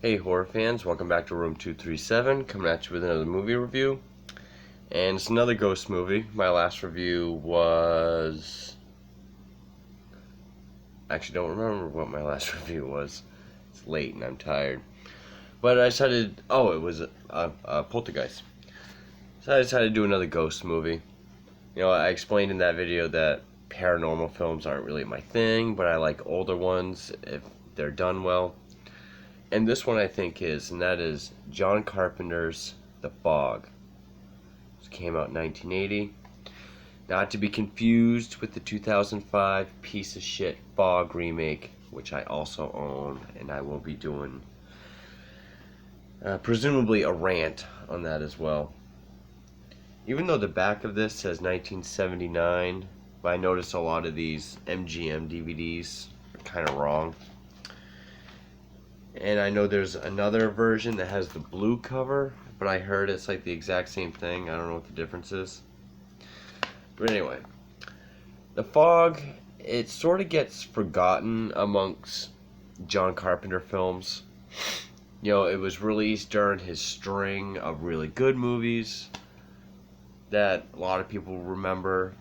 Hey horror fans, welcome back to Room 237, coming at you with another movie review. And it's another ghost movie. My last review was... I actually don't remember what my last review was. It's late and I'm tired. But I decided... Oh, it was Poltergeist. So I decided to do another ghost movie. You know, I explained in that video that paranormal films aren't really my thing, but I like older ones if they're done well. And this one I think is, and that is John Carpenter's The Fog. It came out in 1980. Not to be confused with the 2005 piece of shit Fog remake, which I also own, and I will be doing presumably a rant on that as well. Even though the back of this says 1979, but I noticed a lot of these MGM DVDs are kind of wrong. And I know there's another version that has the blue cover, but I heard it's like the exact same thing. I don't know what the difference is. But anyway, The Fog, it sort of gets forgotten amongst John Carpenter films. You know, it was released during his string of really good movies that a lot of people remember.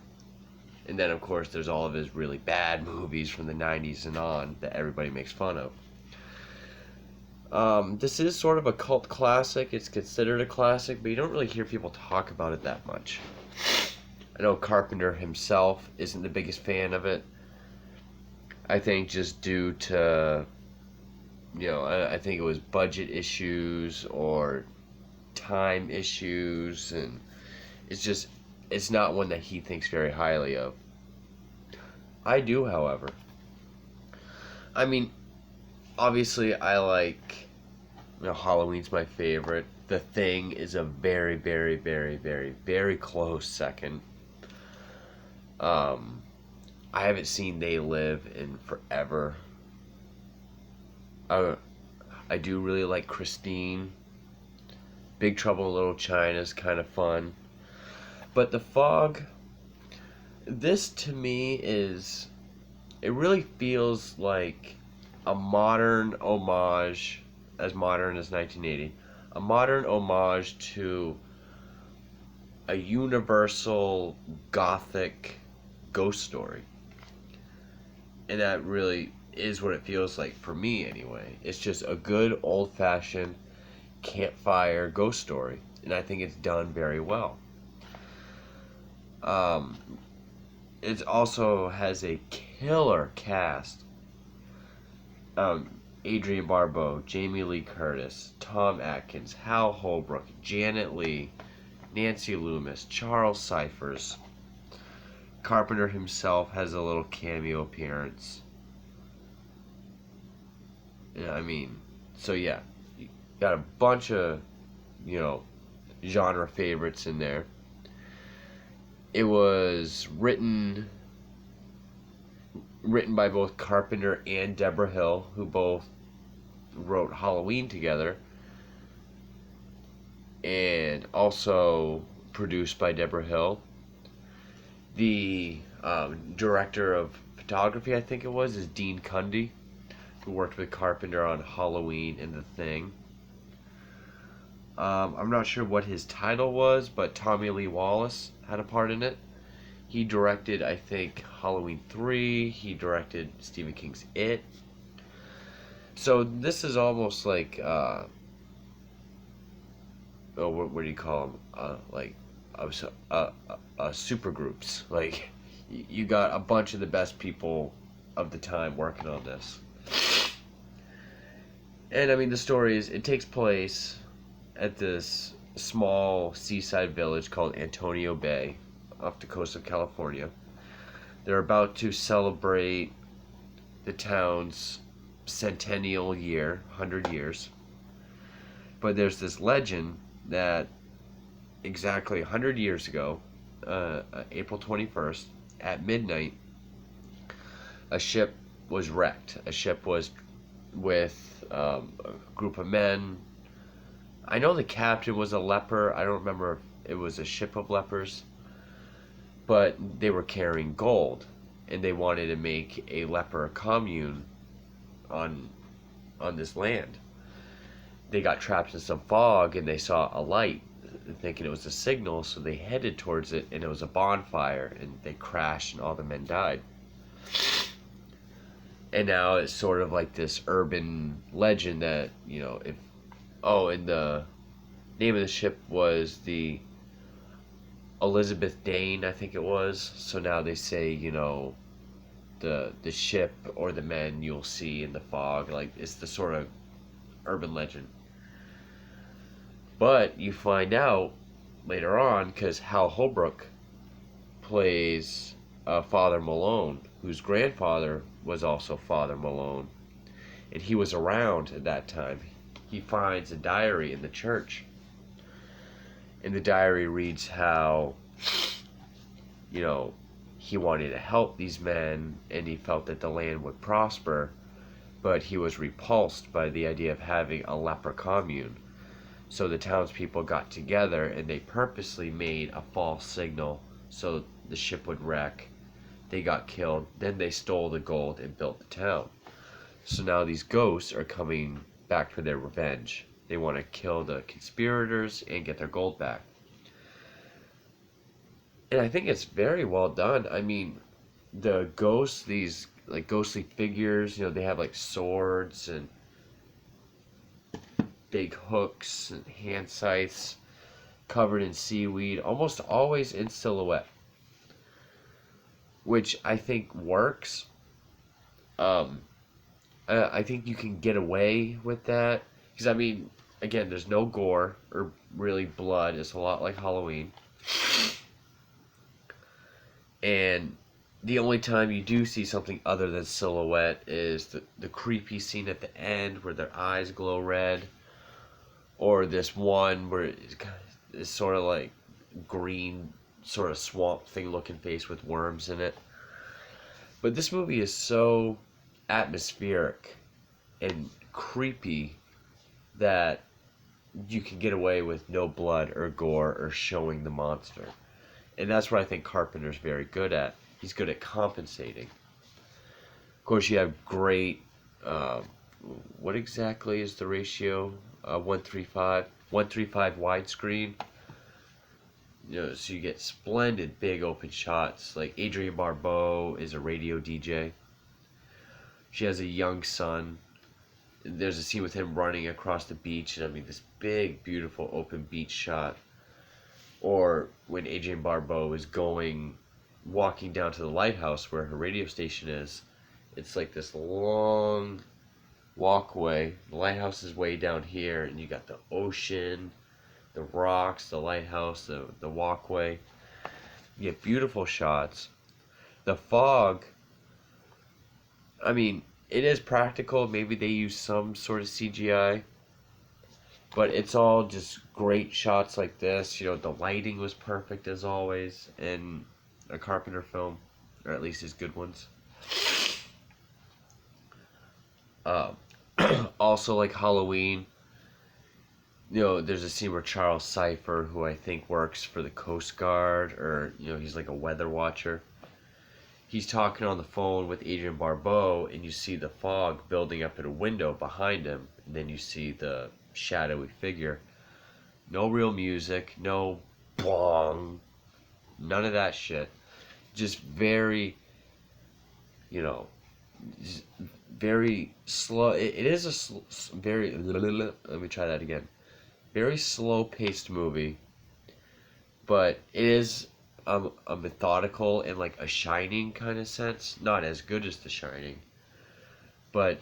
And then, of course, there's all of his really bad movies from the 90s and on that everybody makes fun of. This is sort of a cult classic. It's considered a classic, but you don't really hear people talk about it that much. I know Carpenter himself isn't the biggest fan of it. I think just due to, you know, I think it was budget issues or time issues, and it's not one that he thinks very highly of. I do, however. I mean, obviously, I like, you know, Halloween's my favorite. The Thing is a very, very, very, very, very close second. I haven't seen They Live in forever. I do really like Christine. Big Trouble in Little China's kind of fun. But The Fog, this to me is, it really feels like a modern homage, as modern as 1980, a modern homage to a universal gothic ghost story. And that really is what it feels like for me anyway. It's just a good old-fashioned campfire ghost story, and I think it's done very well. It also has a killer cast. Adrienne Barbeau, Jamie Lee Curtis, Tom Atkins, Hal Holbrook, Janet Leigh, Nancy Loomis, Charles Cyphers. Carpenter himself has a little cameo appearance. Yeah, I mean, so yeah, you got a bunch of, you know, genre favorites in there. It was written by both Carpenter and Debra Hill, who both wrote Halloween together, and also produced by Debra Hill. The director of photography, I think it was, is Dean Cundy, who worked with Carpenter on Halloween and The Thing. I'm not sure what his title was, but Tommy Lee Wallace had a part in it. He directed, I think, Halloween 3. He directed Stephen King's It. So this is almost like, what do you call them? Like, super groups. Like, you got a bunch of the best people of the time working on this. And, I mean, the story is, it takes place at this small seaside village called Antonio Bay, off the coast of California. They're about to celebrate the town's centennial year, 100 years. But there's this legend that exactly 100 years ago, April 21st, at midnight, a ship was wrecked. A ship was with a group of men. I know the captain was a leper. I don't remember if it was a ship of lepers. But they were carrying gold, and they wanted to make a leper commune on this land. they got trapped in some fog and they saw a light, thinking it was a signal, so they headed towards it, and it was a bonfire, and they crashed and all the men died. And now it's sort of like this urban legend that, if and the name of the ship was the Elizabeth Dane, I think it was. So now they say, the ship or the men you'll see in the fog, like it's the sort of urban legend. But you find out later on, because Hal Holbrook plays Father Malone, whose grandfather was also Father Malone, and he was around at that time. He finds a diary in the church, and the diary reads how, he wanted to help these men, and he felt that the land would prosper, but he was repulsed by the idea of having a leper commune. So the townspeople got together, and they purposely made a false signal so the ship would wreck. They got killed, then they stole the gold and built the town. So now these ghosts are coming back for their revenge. They want to kill the conspirators and get their gold back. And I think it's very well done. I mean, the ghosts, these like ghostly figures, they have like swords and big hooks and hand scythes covered in seaweed, almost always in silhouette, which I think works. I think you can get away with that because, I mean, again, there's no gore or really blood. It's a lot like Halloween. And the only time you do see something other than silhouette is the creepy scene at the end where their eyes glow red, or this one where it's sort of like green, sort of swamp thing looking face with worms in it. But this movie is so atmospheric and creepy that you can get away with no blood or gore or showing the monster. And that's what I think Carpenter's very good at. He's good at compensating. Of course, you have great, what exactly is the ratio? 1:35 widescreen. So you get splendid big open shots. Like Adrienne Barbeau is a radio DJ. She has a young son. There's a scene with him running across the beach, and I mean this big, beautiful open beach shot. Or when Adrienne Barbeau is walking down to the lighthouse where her radio station is, it's like this long walkway. The lighthouse is way down here, and you got the ocean, the rocks, the lighthouse, the walkway. You get beautiful shots. The fog, I mean, it is practical. Maybe they use some sort of CGI, but it's all just great shots like this. The lighting was perfect as always in a Carpenter film, or at least his good ones. Also, like Halloween, there's a scene where Charles Cyphers, who I think works for the Coast Guard, or, he's like a weather watcher. He's talking on the phone with Adrienne Barbeau, and you see the fog building up at a window behind him, and then you see the shadowy figure. No real music, no bong, none of that shit. Just very, very slow. It is a very, let me try that again. Very slow-paced movie, but it is a methodical and like a Shining kind of sense. Not as good as The Shining, but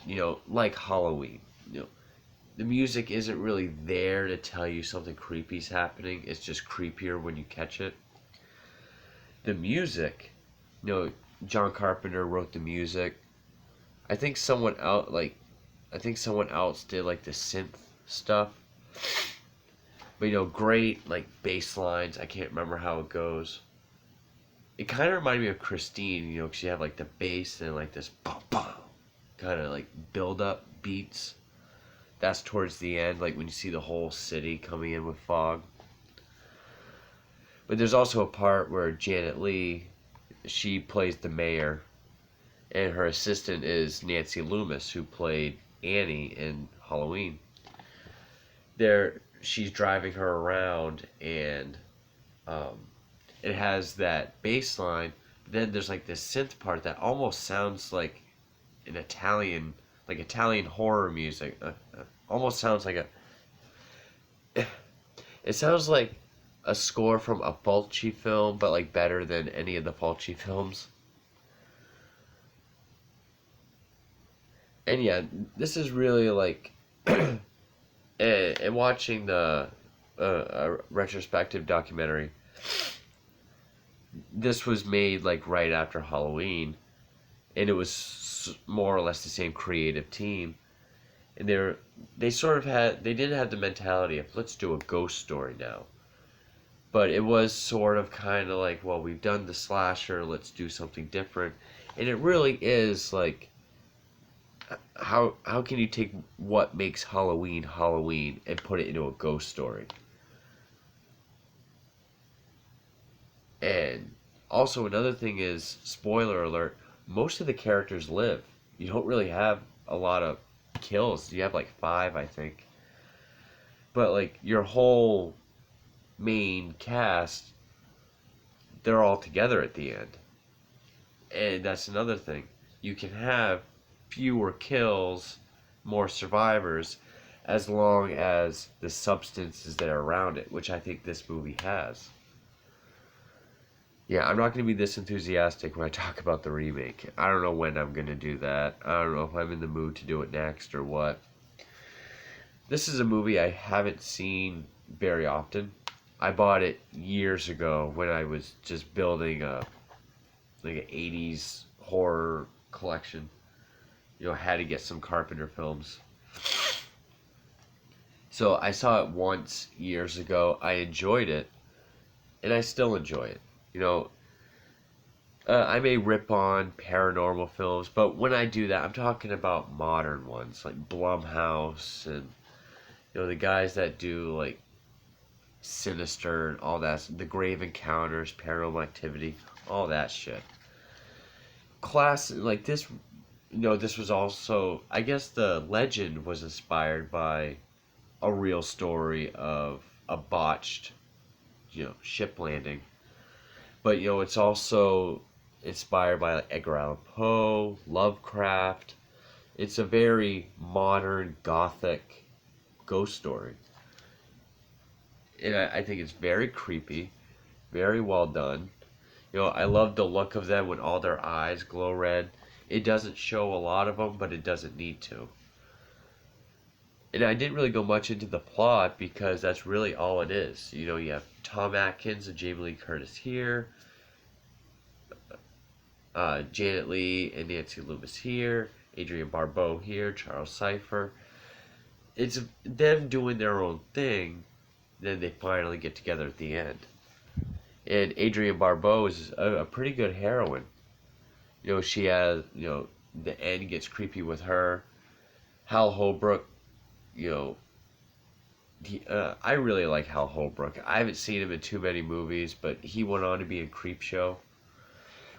like Halloween. The music isn't really there to tell you something creepy's happening. It's just creepier when you catch it. The music, John Carpenter wrote the music. I think someone else did like the synth stuff. But great like bass lines. I can't remember how it goes. It kind of reminded me of Christine, because you have like the bass and like this kind of like build up beats. That's towards the end, like when you see the whole city coming in with fog. But there's also a part where Janet Leigh, she plays the mayor, and her assistant is Nancy Loomis, who played Annie in Halloween. she's driving her around, and um, it has that bass line. Then there's like this synth part that almost sounds like an Italian horror music. Almost sounds like it sounds like a score from a Fulci film, but like better than any of the Fulci films. And yeah, this is really like, and watching the retrospective documentary. This was made like right after Halloween, and it was more or less the same creative team. And they didn't have the mentality of let's do a ghost story now, but it was sort of kind of like, well, we've done the slasher, let's do something different. And it really is like, how can you take what makes Halloween Halloween and put it into a ghost story? And also another thing is, spoiler alert, most of the characters live. You don't really have a lot of kills. You have like 5, I think. But like your whole main cast, they're all together at the end. And that's another thing. You can have fewer kills, more survivors, as long as the substances that are around it, which I think this movie has. Yeah, I'm not going to be this enthusiastic when I talk about the remake. I don't know when I'm going to do that. I don't know if I'm in the mood to do it next or what. This is a movie I haven't seen very often. I bought it years ago when I was just building an 80s horror collection. You know, I had to get some Carpenter films. So I saw it once years ago. I enjoyed it, and I still enjoy it. You know, I may rip on paranormal films, but when I do that, I'm talking about modern ones like Blumhouse and the guys that do like Sinister and all that, the Grave Encounters, Paranormal Activity, all that shit. Like this, this was also, I guess the legend was inspired by a real story of a botched, ship landing. But it's also inspired by like Edgar Allan Poe, Lovecraft. It's a very modern gothic ghost story. And I think it's very creepy, very well done. I love the look of them when all their eyes glow red. It doesn't show a lot of them, but it doesn't need to. And I didn't really go much into the plot because that's really all it is. You have Tom Atkins and Jamie Lee Curtis here, Janet Leigh and Nancy Loomis here, Adrienne Barbeau here, Charles Cyphers. It's them doing their own thing, then they finally get together at the end. And Adrienne Barbeau is a pretty good heroine. She has, the end gets creepy with her. Hal Holbrook, I really like Hal Holbrook. I haven't seen him in too many movies, but he went on to be in Creepshow,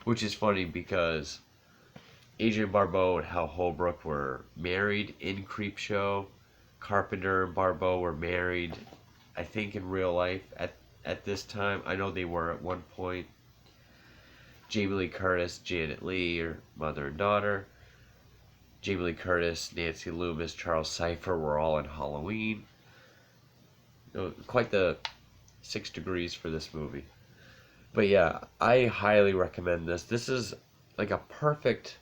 which is funny because Adrienne Barbeau and Hal Holbrook were married in Creepshow. Carpenter and Barbeau were married, I think, in real life at this time. I know they were at one point. Jamie Lee Curtis, Janet Leigh are mother and daughter. Jamie Lee Curtis, Nancy Loomis, Charles Cyphers were all in Halloween. Quite the 6 degrees for this movie. But yeah, I highly recommend this. This is like a perfect,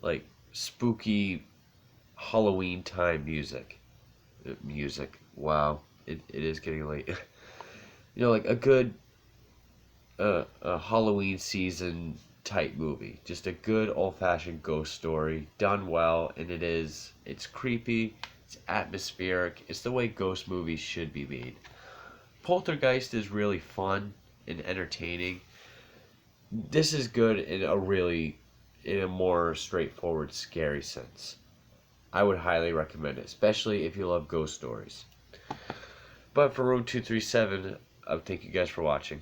like, spooky Halloween time music. Wow, it is getting late. Like a good a Halloween season type movie. Just a good old-fashioned ghost story, done well, and it's creepy, it's atmospheric, it's the way ghost movies should be made. Poltergeist is really fun and entertaining. This is good in a more straightforward, scary sense. I would highly recommend it, especially if you love ghost stories. But for Room 237, thank you guys for watching.